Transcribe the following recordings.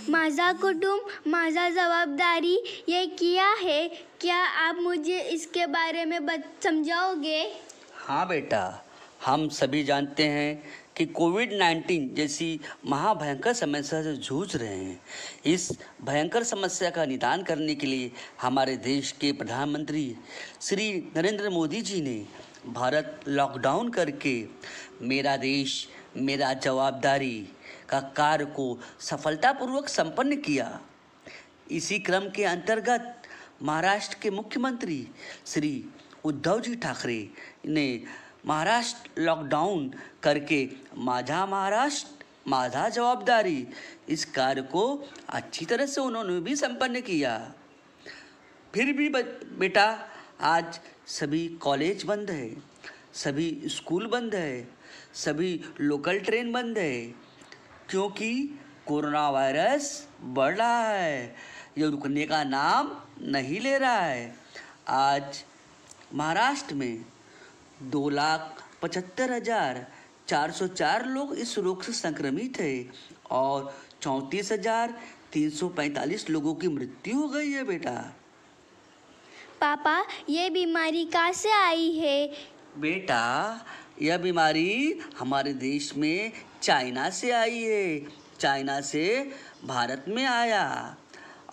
माझा कुटुंब माझा जवाबदारी ये किया है। क्या आप मुझे इसके बारे में समझाओगे? हाँ बेटा, हम सभी जानते हैं कि कोविड-19 जैसी महाभयंकर समस्या से जूझ रहे हैं। इस भयंकर समस्या का निदान करने के लिए हमारे देश के प्रधानमंत्री श्री नरेंद्र मोदी जी ने भारत लॉकडाउन करके मेरा देश मेरा जवाबदारी का कार्य को सफलतापूर्वक संपन्न किया। इसी क्रम के अंतर्गत महाराष्ट्र के मुख्यमंत्री श्री उद्धव जी ठाकरे ने महाराष्ट्र लॉकडाउन करके माझा महाराष्ट्र माझा जवाबदारी इस कार्य को अच्छी तरह से उन्होंने भी संपन्न किया। फिर भी बेटा, आज सभी कॉलेज बंद है, सभी स्कूल बंद है, सभी लोकल ट्रेन बंद है, क्योंकि कोरोना वायरस बढ़ रहा है, ये रुकने का नाम नहीं ले रहा है। आज महाराष्ट्र में 2,75,404 लोग इस रोग से संक्रमित हैं और 34,345 लोगों की मृत्यु हो गई है बेटा। पापा, ये बीमारी कहाँ से आई है? बेटा, यह बीमारी हमारे देश में चाइना से आई है। चाइना से भारत में आया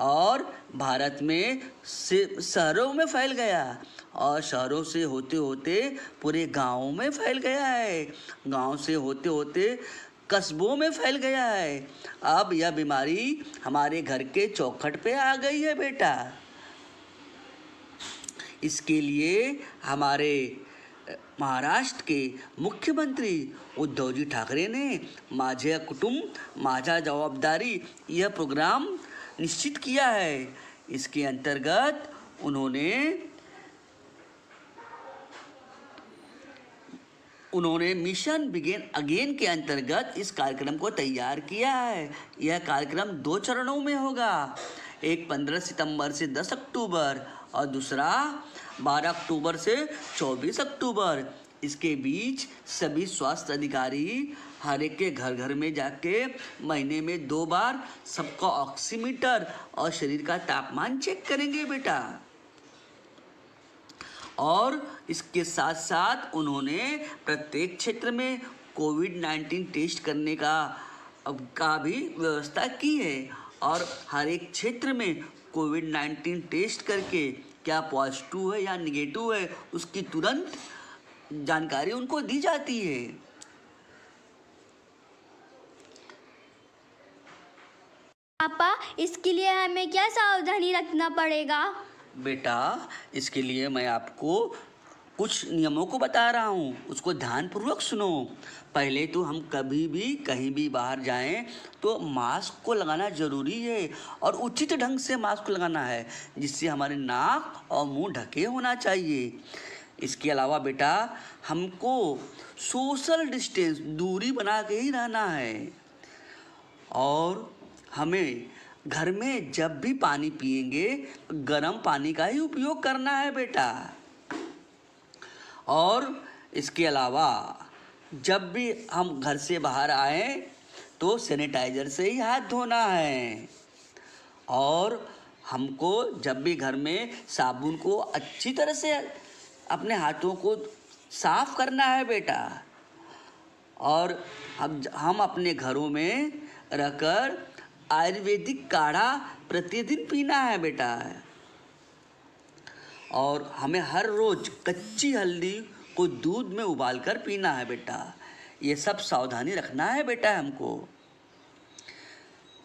और भारत में शहरों में फैल गया और शहरों से होते होते पूरे गाँवों में फैल गया है, गाँव से होते होते कस्बों में फैल गया है। अब यह बीमारी हमारे घर के चौखट पे आ गई है बेटा। इसके लिए हमारे महाराष्ट्र के मुख्यमंत्री उद्धव जी ठाकरे ने माझे कुटुंब माझा जवाबदारी यह प्रोग्राम निश्चित किया है। इसके अंतर्गत उन्होंने मिशन बिगिन अगेन के अंतर्गत इस कार्यक्रम को तैयार किया है। यह कार्यक्रम 2 चरणों में होगा, एक 15 सितंबर से 10 अक्टूबर और दूसरा 12 अक्टूबर से 24 अक्टूबर। इसके बीच सभी स्वास्थ्य अधिकारी हर एक के घर घर में जाके महीने में 2 बार सबका ऑक्सीमीटर और शरीर का तापमान चेक करेंगे बेटा। और इसके साथ साथ उन्होंने प्रत्येक क्षेत्र में कोविड-19 टेस्ट करने का भी व्यवस्था की है और हर एक क्षेत्र में कोविड-19 टेस्ट करके क्या पॉजिटिव है या निगेटिव है उसकी तुरंत जानकारी उनको दी जाती है। पापा, इसके लिए हमें क्या सावधानी रखना पड़ेगा? बेटा, इसके लिए मैं आपको कुछ नियमों को बता रहा हूँ, उसको ध्यानपूर्वक सुनो। पहले तो हम कभी भी कहीं भी बाहर जाएं तो मास्क को लगाना ज़रूरी है और उचित ढंग से मास्क लगाना है, जिससे हमारे नाक और मुंह ढके होना चाहिए। इसके अलावा बेटा, हमको सोशल डिस्टेंस दूरी बना के ही रहना है और हमें घर में जब भी पानी पिएंगे गर्म पानी का ही उपयोग करना है बेटा। और इसके अलावा जब भी हम घर से बाहर आए तो सैनिटाइजर से ही हाथ धोना है और हमको जब भी घर में साबुन को अच्छी तरह से अपने हाथों को साफ करना है बेटा। और हम अपने घरों में रहकर आयुर्वेदिक काढ़ा प्रतिदिन पीना है बेटा। और हमें हर रोज़ कच्ची हल्दी को दूध में उबालकर पीना है बेटा। ये सब सावधानी रखना है बेटा हमको।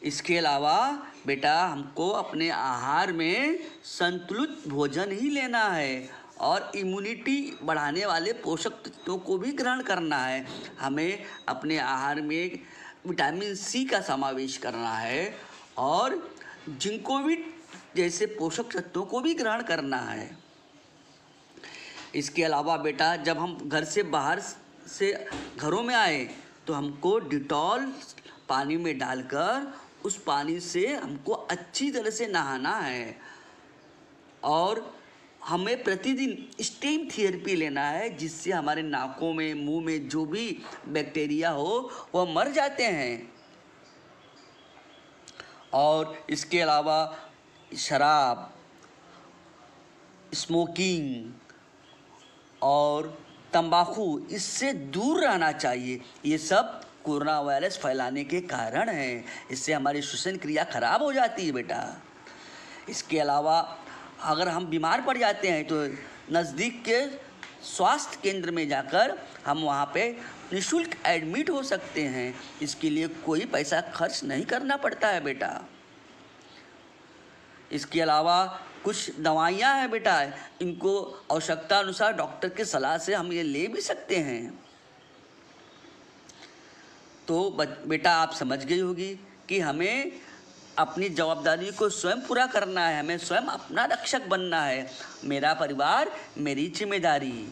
इसके अलावा बेटा, हमको अपने आहार में संतुलित भोजन ही लेना है और इम्यूनिटी बढ़ाने वाले पोषक तत्वों को भी ग्रहण करना है। हमें अपने आहार में विटामिन सी का समावेश करना है और जिंकोविट जैसे पोषक तत्वों को भी ग्रहण करना है। इसके अलावा बेटा, जब हम घर से बाहर से घरों में आए तो हमको डिटॉल पानी में डालकर उस पानी से हमको अच्छी तरह से नहाना है और हमें प्रतिदिन स्टीम थेरेपी लेना है, जिससे हमारे नाकों में मुंह में जो भी बैक्टीरिया हो वह मर जाते हैं। और इसके अलावा शराब, स्मोकिंग और तंबाकू, इससे दूर रहना चाहिए। ये सब कोरोना वायरस फैलाने के कारण हैं। इससे हमारी श्वसन क्रिया खराब हो जाती है बेटा। इसके अलावा अगर हम बीमार पड़ जाते हैं तो नज़दीक के स्वास्थ्य केंद्र में जाकर हम वहाँ पे निःशुल्क एडमिट हो सकते हैं। इसके लिए कोई पैसा खर्च नहीं करना पड़ता है बेटा। इसके अलावा कुछ दवाइयाँ हैं बेटा, इनको आवश्यकता अनुसार डॉक्टर की सलाह से हम ये ले भी सकते हैं। तो बेटा आप समझ गई होगी कि हमें अपनी जवाबदारी को स्वयं पूरा करना है, हमें स्वयं अपना रक्षक बनना है। मेरा परिवार मेरी जिम्मेदारी।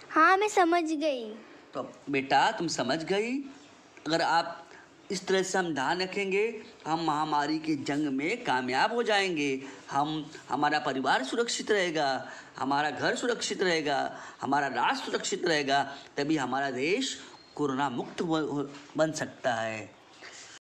हाँ, मैं समझ गई। तो बेटा तुम समझ गई। अगर आप इस तरह से हम ध्यान रखेंगे, हम महामारी की जंग में कामयाब हो जाएंगे। हमारा परिवार सुरक्षित रहेगा, हमारा घर सुरक्षित रहेगा, हमारा राष्ट्र सुरक्षित रहेगा, तभी हमारा देश कोरोना मुक्त बन सकता है।